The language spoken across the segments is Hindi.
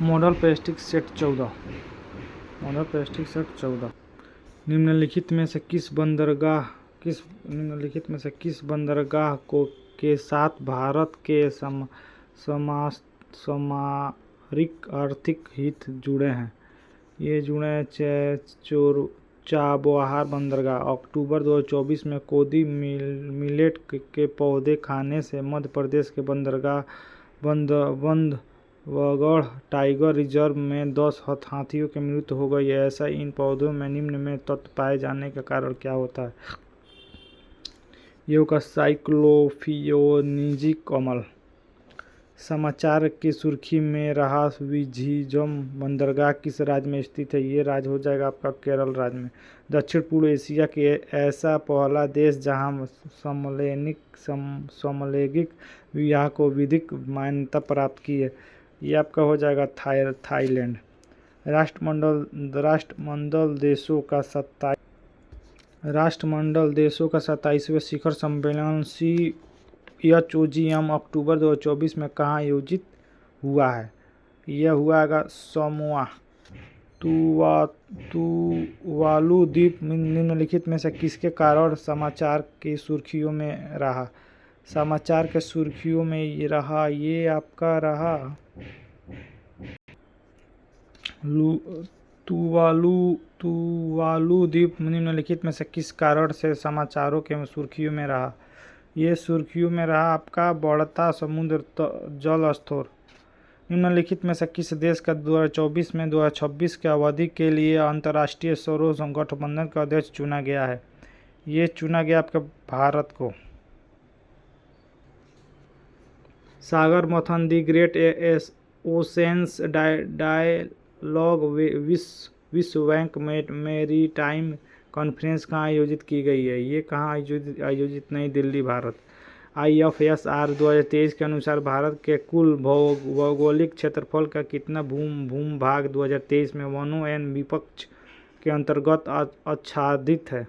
Model plastic set 14। Model plastic set 14 निम्नलिखित में से किस बंदरगाह को के साथ भारत के सामरिक आर्थिक हित जुड़े हैं? ये जुड़े हैं चाबहार बंदरगाह। अक्टूबर 2024 में कोदी मिलेट के पौधे खाने से मध्य प्रदेश के बंदरगाह बंधवगढ़ टाइगर रिजर्व में 10 हाथियों की मृत्यु हो गई है। ऐसा इन पौधों में निम्न में तत्व पाए जाने का कारण क्या होता है? ये होगा साइक्लोफियोनिजिक अम्ल। समाचार की सुर्खी में रहा विझिजम बंदरगाह किस राज्य में स्थित है? ये राज्य हो जाएगा आपका केरल राज्य में। दक्षिण पूर्व एशिया के ऐसा पहला देश जहां समलैंगिक विवाह को विधिक मान्यता प्राप्त की है, ये आपका हो जाएगा थाईलैंड। राष्ट्रमंडल देशों का 27वें शिखर सम्मेलन CHOGM अक्टूबर 2024 में कहाँ आयोजित हुआ है? यह हुआ है समोआ तुवालू द्वीप। निम्नलिखित में से किसके कारण समाचार की सुर्खियों में रहा? समाचार के सुर्खियों में ये आपका रहा तुवालू द्वीप। निम्नलिखित में से किस कारण से समाचारों के सुर्खियों में रहा? ये सुर्खियों में रहा आपका बढ़ता समुद्र जल स्तर। निम्नलिखित में से किस देश का 2024 में 2026 के अवधि के लिए अंतर्राष्ट्रीय सौर गठबंधन का अध्यक्ष चुना गया है? ये चुना गया आपके भारत को। सागर मंथन दी ग्रेट ओशेन्स डायलॉग विश्व बैंक मैरीटाइम कॉन्फ्रेंस कहाँ आयोजित की गई है? ये कहाँ आयोजित नई दिल्ली भारत। IFSR 2023 के अनुसार भारत के कुल भौगोलिक क्षेत्रफल का कितना भूभाग 2023 में वनों एवं विपक्ष के अंतर्गत आच्छादित है?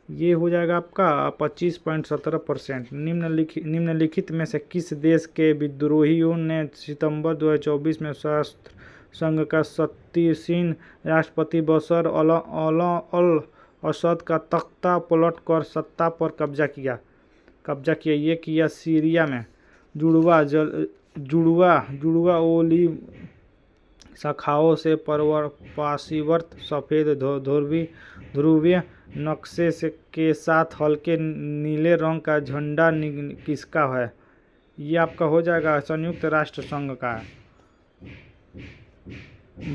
ये हो जाएगा आपका 25.17%। निम्नलिखित में से किस देश के विद्रोहियों ने सितंबर 2024 में सशस्त्र संघ का 37 राष्ट्रपति बशर अल असद का तख्ता पलट कर सत्ता पर कब्जा किया? ये किया सीरिया में जुड़वा ओलिव शाखाओं से पार्श्ववर्त सफ़ेद ध्रुवीय नक्शे के साथ हल्के नीले रंग का झंडा किसका है? ये आपका हो जाएगा संयुक्त राष्ट्र संघ का है।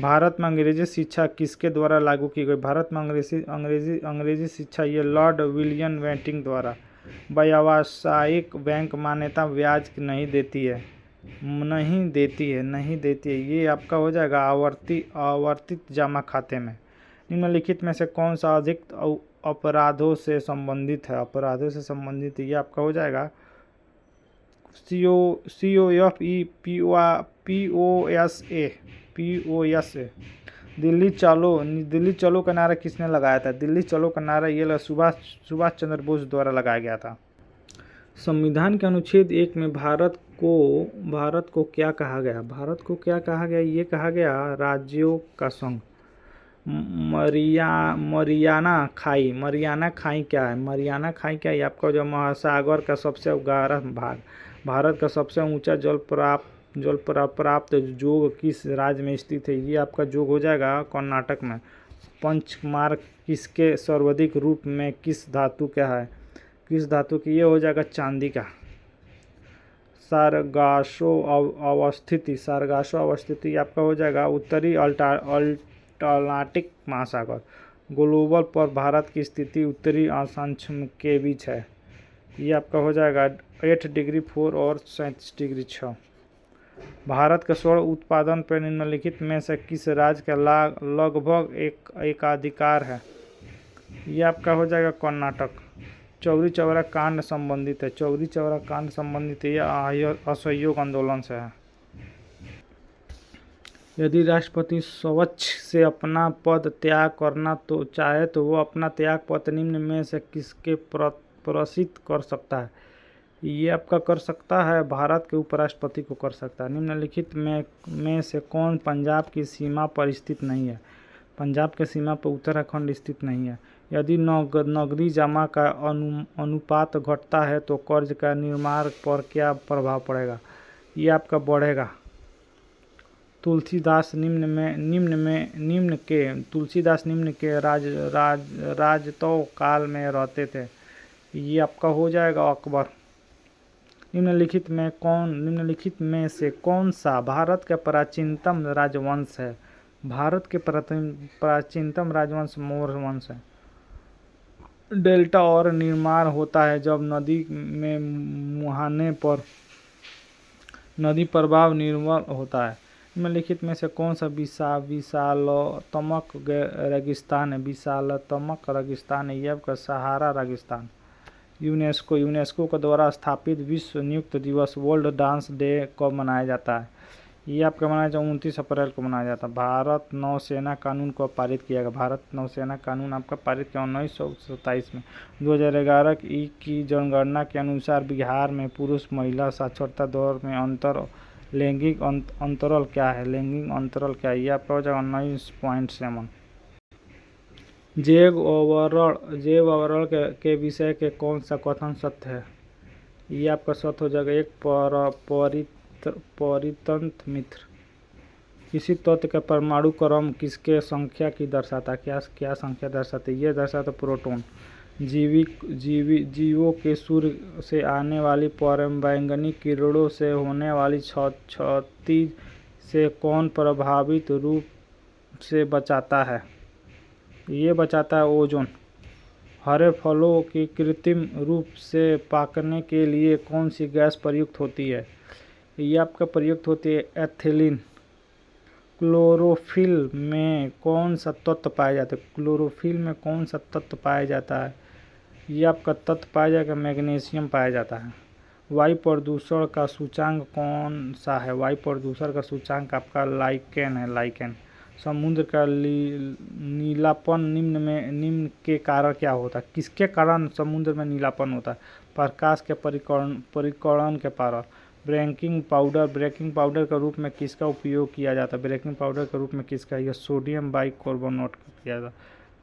भारत में अंग्रेजी शिक्षा किसके द्वारा लागू की गई? भारत में अंग्रेजी शिक्षा ये लॉर्ड विलियम बेंटिंक द्वारा। व्यावसायिक बैंक मान्यता ब्याज नहीं देती है। ये आपका हो जाएगा आवर्तित जमा खाते में। निम्नलिखित में से कौन सा अधिक अपराधों से संबंधित है? ये आपका हो जाएगा POSA। दिल्ली चलो का नारा किसने लगाया था? दिल्ली चलो का नारा ये सुभाष चंद्र बोस द्वारा लगाया गया था। संविधान के अनुच्छेद 1 में भारत को क्या कहा गया? ये कहा गया राज्यों का संघ। मरियाना खाई क्या है? ये आपका जो महासागर का सबसे गहरा भाग, भारत का सबसे ऊंचा जल प्राप्त जोग किस राज्य में स्थित है? ये आपका जोग हो जाएगा कर्नाटक में। पंचमार्क किसके सर्वाधिक रूप में किस धातु की? ये हो जाएगा चांदी का। सारगासो अवस्थिति आपका हो जाएगा उत्तरी अटलांटिक महासागर। ग्लोबल पर भारत की स्थिति उत्तरी अक्षांश के बीच है। ये आपका हो जाएगा 8 डिग्री 4 और 37 डिग्री 6। भारत के स्वर्ण उत्पादन पर निम्नलिखित में से किस राज्य का लगभग एकाधिकार है? ये आपका हो जाएगा कर्नाटक। चौरी चौरा कांड संबंधित है। यह असहयोग आंदोलन से है। यदि राष्ट्रपति स्वच्छ से अपना पद त्याग करना चाहे तो वो अपना त्याग पत्र निम्न में से किसके प्रेषित कर सकता है? ये आपका कर सकता है भारत के उपराष्ट्रपति को कर सकता है। निम्नलिखित में से कौन पंजाब की सीमा पर स्थित नहीं है? पंजाब के सीमा पर उत्तराखंड स्थित नहीं है। यदि नगदी जमा का अनुपात घटता है तो कर्ज का निर्माण पर क्या प्रभाव पड़ेगा? ये आपका बढ़ेगा। तुलसीदास निम्न के राजतौ काल में रहते थे। ये आपका हो जाएगा अकबर। निम्नलिखित में से कौन सा भारत का प्राचीनतम राजवंश है? भारत के प्राचीनतम राजवंश मौर्य वंश है। डेल्टा और निर्माण होता है जब नदी में मुहाने पर नदी प्रवाह निर्मल होता है। निम्नलिखित में से कौन सा विशालतमक रेगिस्तान है? विशालतमक रेगिस्तान है ये आपका सहारा रेगिस्तान। यूनेस्को के द्वारा स्थापित विश्व नृत्य दिवस वर्ल्ड डांस डे कब मनाया जाता है? ये आपका मनाया जाता है 29 अप्रैल को मनाया जाता है। भारत नौसेना कानून को पारित किया गया। भारत नौसेना कानून आपका पारित किया 1927 में। 2011 की जनगणना के अनुसार बिहार में पुरुष महिला साक्षरता दर में लैंगिक अंतराल क्या है? लैंगिक अंतराल क्या है? ये आपका हो जाएगा 19.7। जैव आवरण के विषय के कौन सा कथन सत्य है? ये आपका सत्य हो जाएगा एक परितंत्र मित्र। किसी तत्व का परमाणु क्रम किसके संख्या की दर्शाता है? क्या संख्या दर्शाते? ये दर्शाता प्रोटॉन। जीवों के सूर्य से आने वाली पराबैंगनी किरणों से होने वाली क्षति से कौन प्रभावित रूप से बचाता है? ये बचाता है ओजोन। हरे फलों की कृत्रिम रूप से पकाने के लिए कौन सी गैस प्रयुक्त होती है? ये आपका प्रयुक्त होती है एथिलीन। क्लोरोफिल में कौन सा तत्व पाया जाता है? क्लोरोफिल में कौन सा तत्व पाया जाता है? ये आपका तत्व पाया जाएगा मैग्नीशियम पाया जाता है। वायु प्रदूषण का सूचांक कौन सा है? वायु प्रदूषण का सूचांक आपका लाइकेन है। लाइकेन। समुद्र का नीलापन निम्न के कारण क्या होता है? किसके कारण समुद्र में नीलापन होता है? प्रकाश के परिकरण के कारण। ब्रेकिंग पाउडर के रूप में किसका उपयोग किया जाता है? ब्रेकिंग पाउडर के रूप में किसका? यह सोडियम बाइकार्बोनेट का किया जाता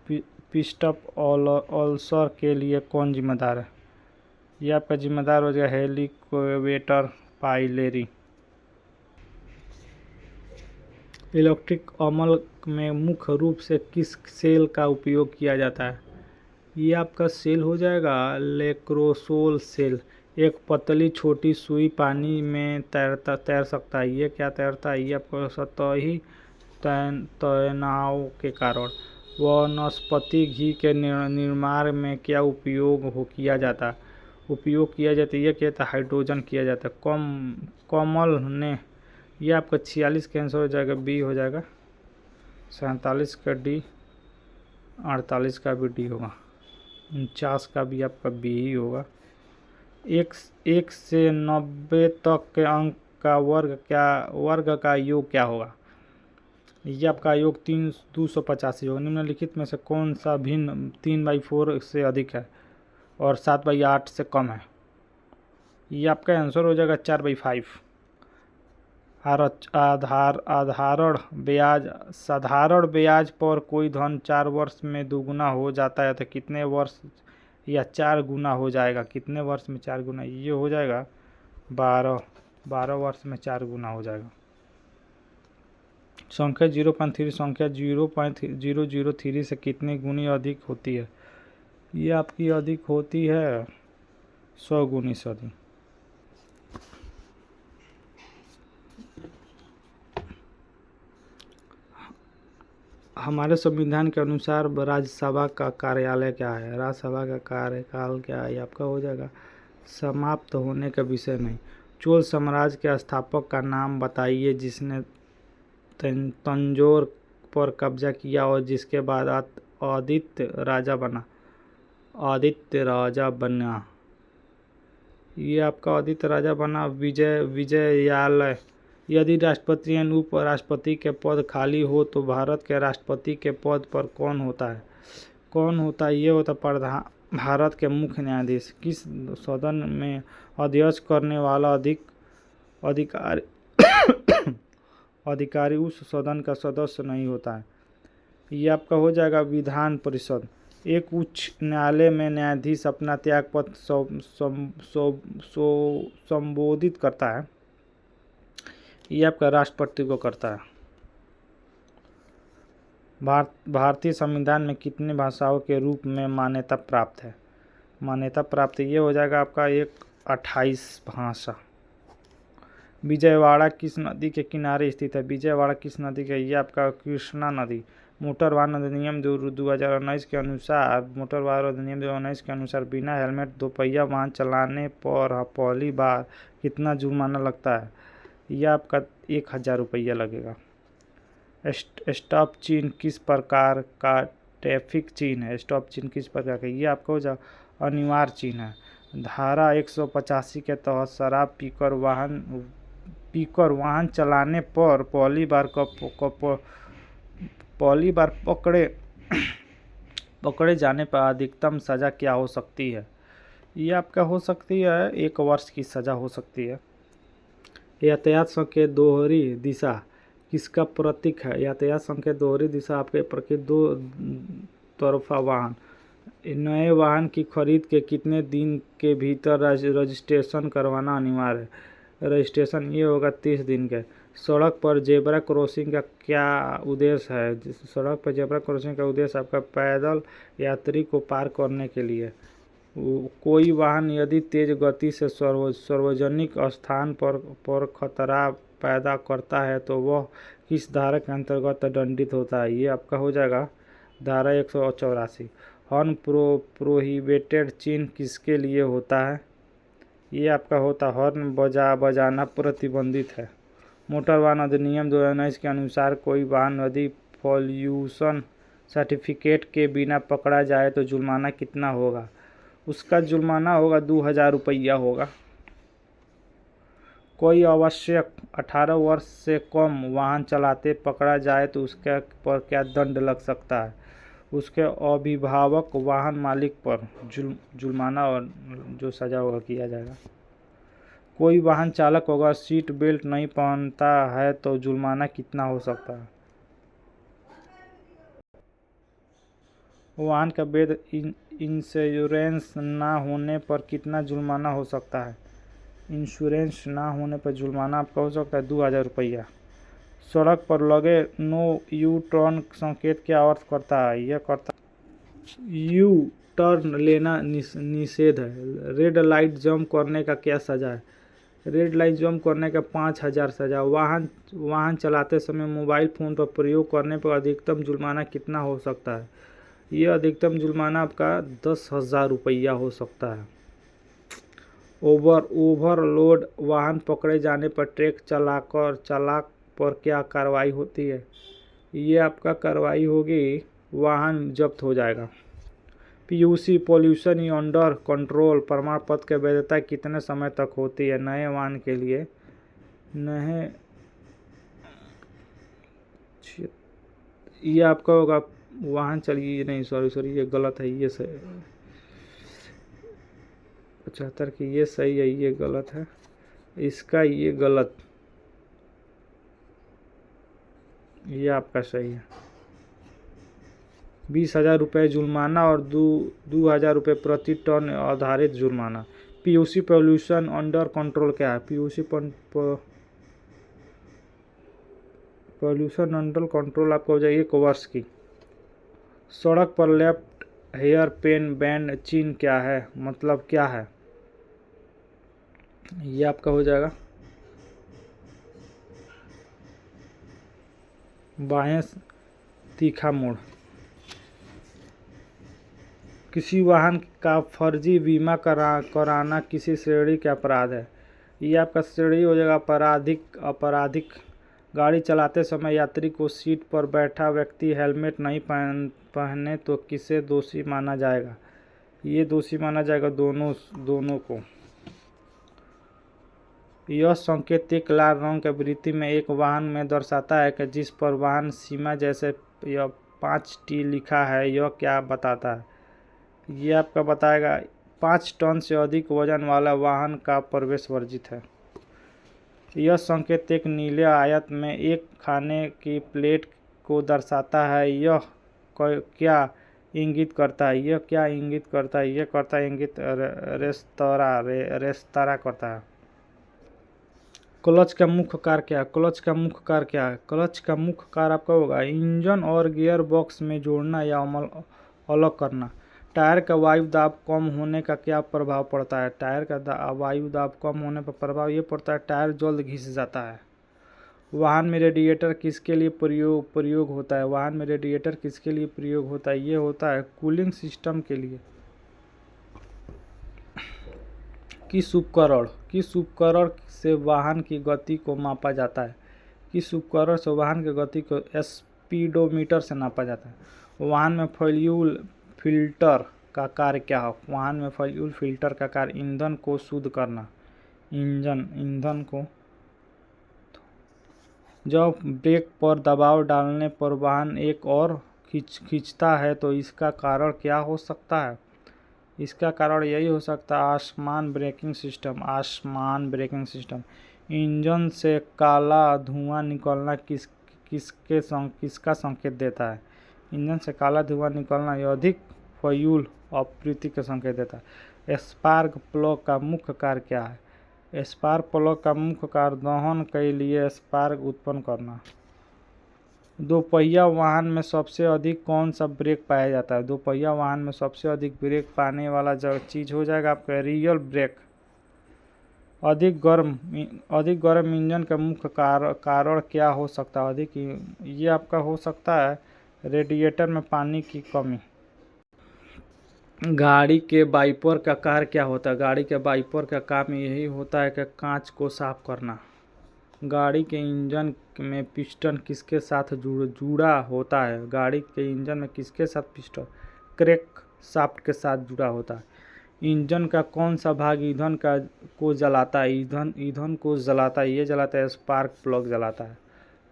है। पिस्टअप अल्सर के लिए कौन जिम्मेदार है? यह आपका जिम्मेदार हो जाएगा हेलिकोबैक्टर पाइलेरी। इलेक्ट्रिक अमल में मुख्य रूप से किस सेल का उपयोग किया जाता है? ये आपका सेल हो जाएगा लेक्रोसोल सेल। एक पतली छोटी सुई पानी में तैर सकता है। ये क्या तैरता है? ये आपको सतही तनाव के कारण। वनस्पति घी के निर्माण में क्या उपयोग किया जाता है? ये कहता है हाइड्रोजन किया जाता है। कमल ने ये आपका 46 का आंसर हो जाएगा बी हो जाएगा। 47 का डी, 48 का भी डी होगा, 49 का भी आपका बी ही होगा। 1 से 90 तक के अंक का वर्ग का योग क्या होगा? ये आपका योग 285 होगा। निम्नलिखित में से कौन सा भिन्न 3/4 से अधिक है और 7/8 से कम है? ये आपका आंसर हो जाएगा 4/5। साधारण ब्याज पर कोई धन 4 वर्ष में दोगुना हो जाता है तो कितने वर्ष या 4 गुना हो जाएगा? कितने वर्ष में 4 गुना? ये हो जाएगा 12 वर्ष में 4 गुना हो जाएगा। संख्या 0.3 संख्या 0.003 से कितनी गुनी अधिक होती है? ये आपकी अधिक होती है 100 गुनी से अधिक। हमारे संविधान के अनुसार राज्यसभा का कार्यालय क्या है? राज्यसभा का कार्यकाल क्या है? ये आपका हो जाएगा समाप्त होने का विषय नहीं। चोल साम्राज्य के स्थापक का नाम बताइए जिसने तंजौर पर कब्जा किया और जिसके बाद आदित्य राजा बना। ये आपका आदित्य राजा बना विजयालय। यदि राष्ट्रपति या उपराष्ट्रपति के पद खाली हो तो भारत के राष्ट्रपति के पद पर कौन होता है? ये होता भारत के मुख्य न्यायाधीश। किस सदन में अध्यक्ष करने वाला अधिकारी अधिकारी उस सदन का सदस्य नहीं होता है। ये आपका हो जाएगा विधान परिषद। एक उच्च न्यायालय में न्यायाधीश अपना त्यागपत्र संबोधित करता है। ये आपका राष्ट्रपति को करता है। भारतीय संविधान में कितनी भाषाओं के रूप में मान्यता प्राप्त है? मान्यता प्राप्त ये हो जाएगा आपका 28 भाषा। विजयवाड़ा किस नदी के किनारे स्थित है? विजयवाड़ा किस नदी के? ये आपका कृष्णा नदी। मोटर वाहन अधिनियम 2019 के अनुसार बिना हेलमेट दोपहिया वाहन चलाने पर पहली बार कितना जुर्माना लगता है? यह आपका 1000 रुपया लगेगा। स्टॉप चिन्ह किस प्रकार का ट्रैफिक चिन्ह है? स्टॉप चिन्ह किस प्रकार का? ये आपका हो जाए अनिवार्य चिन्ह है। धारा 185 के तहत शराब पीकर वाहन चलाने पर पहली बार पकड़े जाने पर अधिकतम सज़ा क्या हो सकती है? ये आपका हो सकती है 1 वर्ष की सज़ा हो सकती है। यातायात संकेत दोहरी दिशा किसका प्रतीक है? यातायात संकेत दोहरी दिशा आपके प्रतीक 2 तरफा वाहन। नए वाहन की खरीद के कितने दिन के भीतर रजिस्ट्रेशन करवाना अनिवार्य है? रजिस्ट्रेशन ये होगा 30 दिन के। सड़क पर जेब्रा क्रॉसिंग का क्या उद्देश्य है? सड़क पर जेब्रा क्रॉसिंग का उद्देश्य आपका पैदल यात्री को पार करने के लिए। कोई वाहन यदि तेज गति से सार्वजनिक स्थान पर खतरा पैदा करता है तो वह किस धारा के अंतर्गत दंडित होता है? ये आपका हो जाएगा धारा 184। हॉर्न प्रोहिबिटेड चिन्ह किसके लिए होता है? ये आपका होता हॉर्न बजाना प्रतिबंधित है। मोटर वाहन अधिनियम 2019 के अनुसार कोई वाहन यदि पॉल्यूशन सर्टिफिकेट के बिना पकड़ा जाए तो जुर्माना कितना होगा? उसका जुर्माना होगा 2000 रुपया होगा। कोई आवश्यक 18 वर्ष से कम वाहन चलाते पकड़ा जाए तो उसके पर क्या दंड लग सकता है? उसके अभिभावक वाहन मालिक पर जुर्माना और जो सजा होगा किया जाएगा। कोई वाहन चालक अगर सीट बेल्ट नहीं पहनता है तो जुर्माना कितना हो सकता है? वाहन का वैध इंश्योरेंस ना होने पर कितना जुर्माना हो सकता है? इंश्योरेंस ना होने पर जुर्माना आपका हो सकता है 2000 रुपया। सड़क पर लगे नो यू टर्न संकेत क्या अर्थ करता है? यह करता यू टर्न लेना निषेध है। रेड लाइट जंप करने का क्या सजा है? रेड लाइट जंप करने का 5000 सजा। वाहन चलाते समय मोबाइल फ़ोन पर प्रयोग करने पर अधिकतम जुर्माना कितना हो सकता है? यह अधिकतम जुर्माना आपका 10,000 रुपया हो सकता है। ओवरलोड वाहन पकड़े जाने पर ट्रक चालक पर क्या कार्रवाई होती है? ये आपका कार्रवाई होगी, वाहन जब्त हो जाएगा। पीयूसी पॉल्यूशन अंडर कंट्रोल प्रमाण पत्र की वैधता कितने समय तक होती है? नए वाहन के लिए ये आपका होगा वाहन चलिए नहीं सॉरी ये गलत है। ये सही 75 की ये सही है, ये गलत है। इसका ये गलत, ये आपका सही है। 20,000 रुपये जुर्माना और 2,000 रुपये प्रति टन आधारित जुर्माना। पीयूसी पॉल्यूशन अंडर कंट्रोल क्या है? पीयूसी पॉल्यूशन अंडर कंट्रोल आपको हो जाएगी 1 वर्ष की। सड़क पर लेफ्ट हेयर पेन बैंड चिन्ह क्या है? मतलब क्या है? ये आपका हो जाएगा बाएं तीखा मोड़। किसी वाहन का फर्जी बीमा कराना किसी श्रेणी का अपराध है? ये आपका श्रेणी हो जाएगा आपराधिक। गाड़ी चलाते समय यात्री को सीट पर बैठा व्यक्ति हेलमेट नहीं पहने तो किसे दोषी माना जाएगा? ये दोषी माना जाएगा दोनों को। यह संकेत एक लाल रंग के वृत्ति में एक वाहन में दर्शाता है कि जिस पर वाहन सीमा जैसे यह 5T लिखा है, यह क्या बताता है? ये आपका बताएगा 5 टन से अधिक वजन वाला वाहन का प्रवेश वर्जित है। यह संकेत एक नीले आयत में एक खाने की प्लेट को दर्शाता है। यह क्या इंगित करता है? यह क्या इंगित करता है? यह करता है इंगित रेस्तरां करता है। क्लच का मुख्य कार्य क्या है? क्लच का मुख्य कार्य क्या है? क्लच का मुख्य कार्य आपका होगा इंजन और गियर बॉक्स में जोड़ना या अलग करना। टायर का वायु दाब कम होने का क्या प्रभाव पड़ता है? टायर का वायु दाब कम होने पर प्रभाव ये पड़ता है टायर जल्द घिस जाता है। वाहन में रेडिएटर किसके लिए प्रयोग होता है? वाहन में रेडिएटर किसके लिए प्रयोग होता है? ये होता है कूलिंग सिस्टम के लिए। किस उपकरण से वाहन की गति को मापा जाता है? किस उपकरण से वाहन की गति को स्पीडोमीटर से नापा जाता है। वाहन में फ्यूल फिल्टर का कार्य क्या है? वाहन में फ्यूल फिल्टर का कार्य ईंधन को शुद्ध करना। ईंधन को जब ब्रेक पर दबाव डालने पर वाहन एक और खींचता है तो इसका कारण क्या हो सकता है? इसका कारण यही हो सकता है आसमान ब्रेकिंग सिस्टम। इंजन से काला धुआं निकलना किसका संकेत देता है? इंजन से काला धुआं निकलना यह अधिक फ्यूल आपूर्ति का संकेत देता है। स्पार्क प्लग का मुख्य कार्य क्या है? स्पार्क प्लग का मुख्य कार्य दहन के लिए स्पार्क उत्पन्न करना। दोपहिया वाहन में सबसे अधिक कौन सा ब्रेक पाया जाता है? दोपहिया वाहन में सबसे अधिक ब्रेक पाने वाला चीज हो जाएगा आपका रियल ब्रेक। अधिक गर्म इंजन का मुख्य कारण क्या हो सकता है? ये आपका हो सकता है रेडिएटर में पानी की कमी। गाड़ी के वाइपर का कार्य क्या होता है? गाड़ी के वाइपर का काम यही होता है कि कांच को साफ करना। गाड़ी के इंजन में पिस्टन किसके साथ जुड़ा होता है? गाड़ी के इंजन में किसके साथ पिस्टन क्रैंक शाफ्ट के साथ जुड़ा होता है। इंजन का कौन सा भाग ईंधन को जलाता है? ईंधन को जलाता है, ये जलाता है स्पार्क प्लग जलाता है।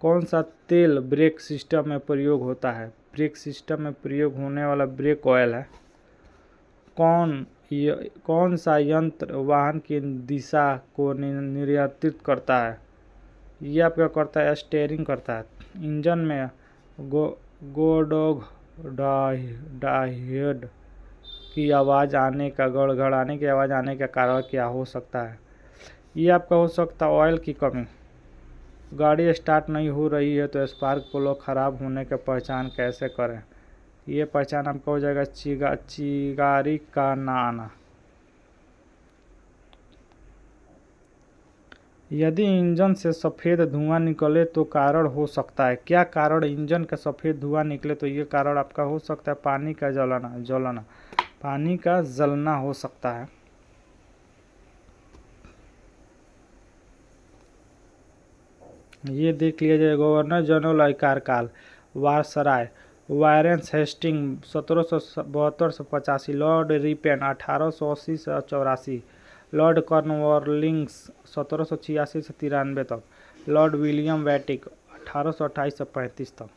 कौन सा तेल ब्रेक सिस्टम में प्रयोग होता है? ब्रेक सिस्टम में प्रयोग होने वाला ब्रेक ऑयल है। कौन सा यंत्र वाहन की दिशा को नियंत्रित करता है? ये आपका करता है स्टीयरिंग करता है। इंजन में गोडोग डाहेड की आवाज़ आने का गड़गड़ाने की आवाज़ आने का कारण क्या हो सकता है? ये आपका हो सकता है ऑयल की कमी। गाड़ी स्टार्ट नहीं हो रही है तो स्पार्क प्लग खराब होने की पहचान कैसे करें? ये पहचान आपका हो जाएगा चिंगारी का ना आना। यदि इंजन से सफ़ेद धुआं निकले तो कारण हो सकता है क्या? कारण इंजन का सफ़ेद धुआं निकले तो ये कारण आपका हो सकता है पानी का जलना। पानी का जलना हो सकता है। ये देख लिया जाए गवर्नर जनरल कार्यकाल। वायसराय वारेंस हेस्टिंग 1772 से 85, लॉर्ड रिपेन 1880 से 84, लॉर्ड कॉर्नवालिस 1786 से 93 तक, लॉर्ड विलियम वैटिक 1828 से 35 तक।